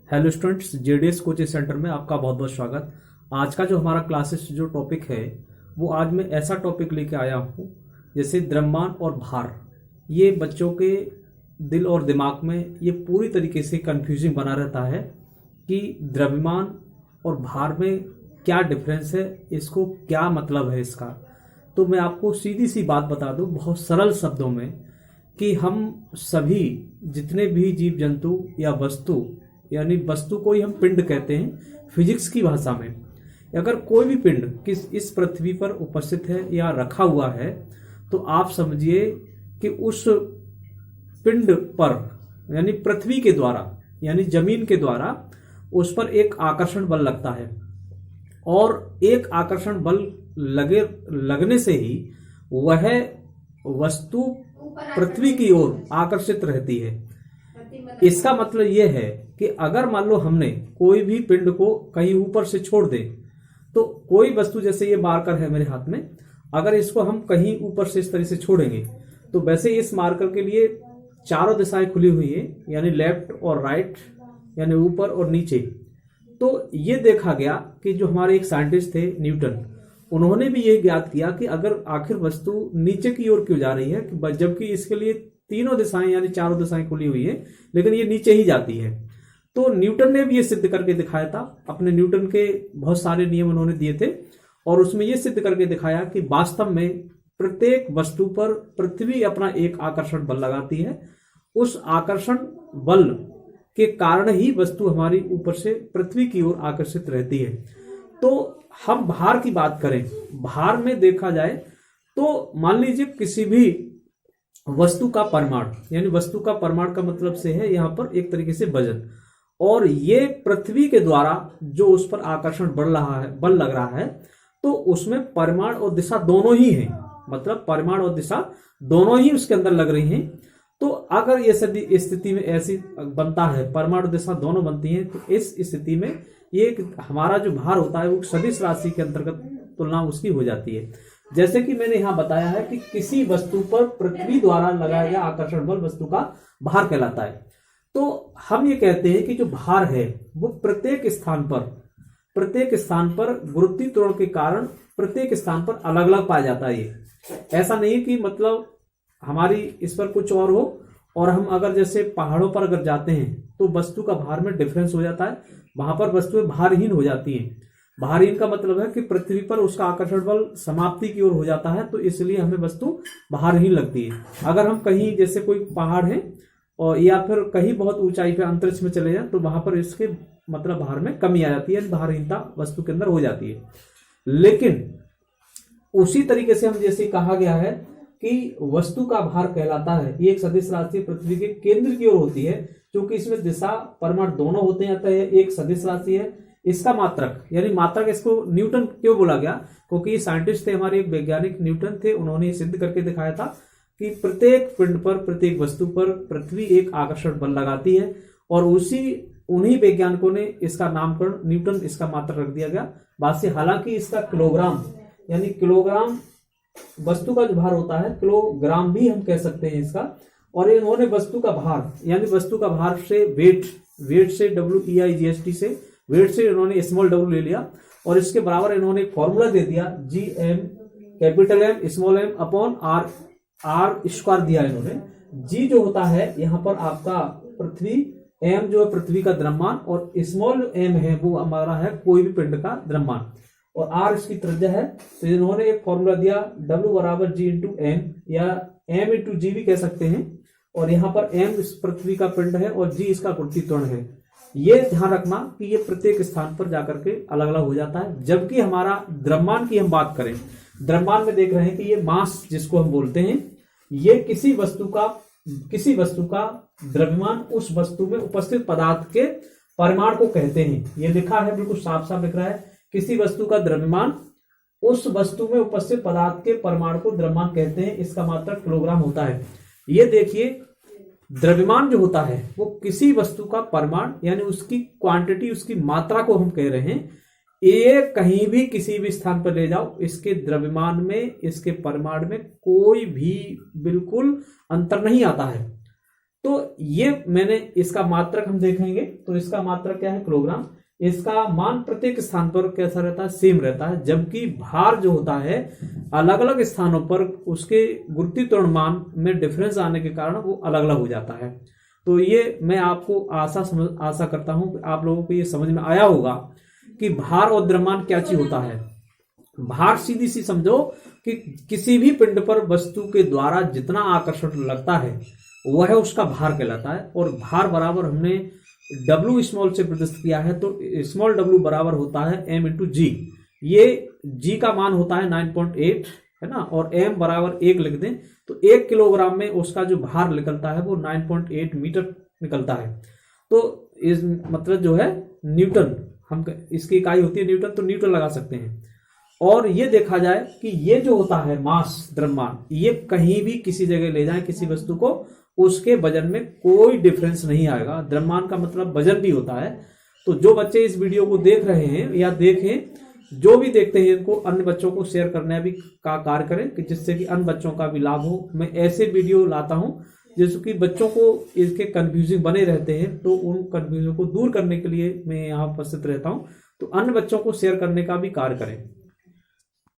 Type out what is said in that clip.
Hello students, JDS coaching centre में आपका बहुत बहुत स्वागत। आज का जो हमारा क्लासेस जो टॉपिक है वो आज मैं ऐसा टॉपिक लेके आया हूँ जैसे द्रव्यमान और भार। ये बच्चों के दिल और दिमाग में ये पूरी तरीके से कंफ्यूजिंग बना रहता है कि द्रव्यमान और भार में क्या डिफरेंस है, इसको क्या मतलब है इसका। तो मैं आपको सीधी सी बात बता दूं बहुत सरल शब्दों में कि हम सभी जितने भी जीव जंतु या वस्तु, यानी वस्तु को ही हम पिंड कहते हैं फिजिक्स की भाषा में। अगर कोई भी पिंड किस इस पृथ्वी पर उपस्थित है या रखा हुआ है तो आप समझिए कि उस पिंड पर यानी पृथ्वी के द्वारा यानी जमीन के द्वारा उस पर एक आकर्षण बल लगता है और एक आकर्षण बल लगने से ही वह वस्तु पृथ्वी की ओर आकर्षित रहती है। इसका मतलब यह है कि अगर मान लो हमने कोई भी पिंड को कहीं ऊपर से छोड़ दे तो कोई वस्तु, जैसे ये मार्कर है मेरे हाथ में, अगर इसको हम कहीं ऊपर से इस तरह से छोड़ेंगे तो वैसे इस मार्कर के लिए चारों दिशाएं खुली हुई है, यानी लेफ्ट और राइट, यानी ऊपर और नीचे। तो ये देखा गया कि जो हमारे एक साइंटिस्ट थे न्यूटन, उन्होंने भी ये ज्ञात किया कि अगर आखिर वस्तु नीचे की ओर क्यों जा रही है, जबकि इसके लिए तीनों दिशाएं यानी चारों दिशाएं खुली हुई है लेकिन ये नीचे ही जाती है। तो न्यूटन ने भी ये सिद्ध करके दिखाया था। अपने न्यूटन के बहुत सारे नियम उन्होंने दिए थे और उसमें ये सिद्ध करके दिखाया कि वास्तव में प्रत्येक वस्तु पर पृथ्वी अपना एक आकर्षण बल लगाती है। उस आकर्षण बल के कारण ही वस्तु हमारी ऊपर से पृथ्वी की ओर आकर्षित रहती है। तो हम भार की बात करें, भार में देखा जाए तो मान लीजिए किसी भी वस्तु का परिमाण, यानी वस्तु का परिमाण का मतलब से है यहाँ पर एक तरीके से वजन, और ये पृथ्वी के द्वारा जो उस पर आकर्षण बल लग रहा है तो उसमें परिमाण और दिशा दोनों ही हैं, मतलब परिमाण और दिशा दोनों ही उसके अंदर लग रही हैं। तो अगर ये स्थिति में ऐसी बनता है, परिमाण और दिशा दोनों बनती हैं, तो इस स्थिति में ये हमारा जो भार होता है वो सदिश राशि के अंतर्गत तुलना उसकी हो जाती है। जैसे कि मैंने यहाँ बताया है कि किसी वस्तु पर पृथ्वी द्वारा लगाया गया आकर्षण बल वस्तु का भार कहलाता है। तो हम ये कहते हैं कि जो भार है वो प्रत्येक स्थान पर गुरुत्वाकर्षण के कारण प्रत्येक स्थान पर अलग अलग पाया जाता है। ये ऐसा नहीं कि मतलब हमारी इस पर कुछ और हो और हम अगर जैसे पहाड़ों पर अगर जाते हैं तो वस्तु का भार में डिफरेंस हो जाता है, वहां पर वस्तुएं भारहीन हो जाती हैं। भारहीन का मतलब है कि पृथ्वी पर उसका आकर्षण बल समाप्ति की ओर हो जाता है, तो इसलिए हमें वस्तु भारहीन लगती है। अगर हम कहीं जैसे कोई पहाड़ है और या फिर कहीं बहुत ऊंचाई पे अंतरिक्ष में चले जाएं तो वहां पर इसके मतलब भार में कमी आ जाती है, भारहीनता वस्तु के अंदर हो जाती है। लेकिन उसी तरीके से हम जैसे कहा गया है कि वस्तु का भार कहलाता है ये एक सदिश राशि पृथ्वी के केंद्र की ओर होती है, क्योंकि इसमें दिशा परिमाण दोनों होते हैं, अतः एक सदिश राशि है। इसका मात्रक, यानी मात्रक, इसको न्यूटन क्यों बोला गया, क्योंकि साइंटिस्ट थे हमारे एक वैज्ञानिक न्यूटन थे, उन्होंने सिद्ध करके दिखाया था कि प्रत्येक पिंड पर प्रत्येक वस्तु पर पृथ्वी एक आकर्षण बल लगाती है, और उन्हीं वैज्ञानिकों ने इसका नामकरण न्यूटन इसका मात्रक रख दिया गया बाद से। हालांकि इसका किलोग्राम, यानी किलोग्राम वस्तु का जो भार होता है किलोग्राम भी हम कह सकते हैं इसका। और इन्होंने वस्तु का भार यानी वस्तु का भार से वेट से WEIGHT से वेट से इन्होंने स्मॉल w ले लिया और इसके बराबर इन्होंने एक फॉर्मूला दे दिया GM capital M small m upon R square दिया इन्होंने। G जो होता है यहाँ पर आपका पृथ्वी, M जो है पृथ्वी का द्रव्यमान और स्मॉल m है वो हमारा है कोई भी पिंड का द्रव्यमान और R इसकी त्रिज्या है। तो इन्होंने एक फॉर्मूला दिया W बराबर G इंटू M या M इंटू G भी कह सकते हैं, और यहाँ पर M इस पृथ्वी का पिंड है और G इसका गुरुत्वाकर्षण है। ये ध्यान रखना कि ये प्रत्येक स्थान पर जाकर के अलग अलग हो जाता है। जबकि हमारा द्रव्यमान की हम बात करें, द्रव्यमान में देख रहे हैं कि ये मास जिसको हम बोलते हैं, ये किसी वस्तु का द्रव्यमान उस वस्तु में उपस्थित पदार्थ के परिमाण को कहते हैं। ये लिखा है, बिल्कुल साफ साफ लिख रहा है, किसी वस्तु का द्रव्यमान उस वस्तु में उपस्थित पदार्थ के परिमाण को द्रव्यमान कहते हैं। इसका मात्रक किलोग्राम होता है। ये देखिए, द्रव्यमान जो होता है वो किसी वस्तु का परिमाण यानी उसकी क्वांटिटी, उसकी मात्रा को हम कह रहे हैं। ये कहीं भी किसी भी स्थान पर ले जाओ, इसके द्रव्यमान में, इसके परिमाण में कोई भी बिल्कुल अंतर नहीं आता है। तो ये मैंने इसका मात्रक हम देखेंगे, तो इसका मात्रक क्या है, किलोग्राम। इसका मान प्रत्येक स्थान पर कैसा रहता है, सेम रहता है, जबकि भार जो होता है अलग अलग स्थानों पर उसके गुरुत्वाकर्षण मान में डिफरेंस आने के कारण वो अलग अलग हो जाता है। तो ये मैं आपको आशा करता हूं कि आप लोगों को ये समझ में आया होगा कि भार और द्रव्यमान क्या चीज होता है। भार सीधी सी समझो कि किसी भी पिंड पर वस्तु के द्वारा जितना आकर्षण लगता है वह उसका भार कहलाता है। और भार बराबर हमने W स्मॉल से प्रदर्शित किया है, तो स्मॉल w बराबर होता है m इंटू जी। ये g का मान होता है 9.8 है ना, और m बराबर 1 लिख दें तो 1 किलोग्राम में उसका जो भार निकलता है वो 9.8 मीटर निकलता है। तो इस मतलब जो है न्यूटन, हम इसकी इकाई होती है न्यूटन, तो न्यूटन लगा सकते हैं। और ये देखा जाए कि ये जो होता है मास, द्रव्यमान, ये कहीं भी किसी जगह ले जाए किसी वस्तु को, उसके वजन में कोई डिफरेंस नहीं आएगा। द्रव्यमान का मतलब वजन भी होता है। तो जो बच्चे इस वीडियो को देख रहे हैं या देखें, जो भी देखते हैं, इनको अन्य बच्चों को शेयर करने भी का कार्य करें कि जिससे कि अन्य बच्चों का भी लाभ हो। मैं ऐसे वीडियो लाता हूं जिससे कि बच्चों को इसके कंफ्यूजिंग बने रहते हैं, तो उन कंफ्यूजन को दूर करने के लिए मैं यहाँ उपस्थित रहता हूं। तो अन्य बच्चों को शेयर करने का भी कार्य करें।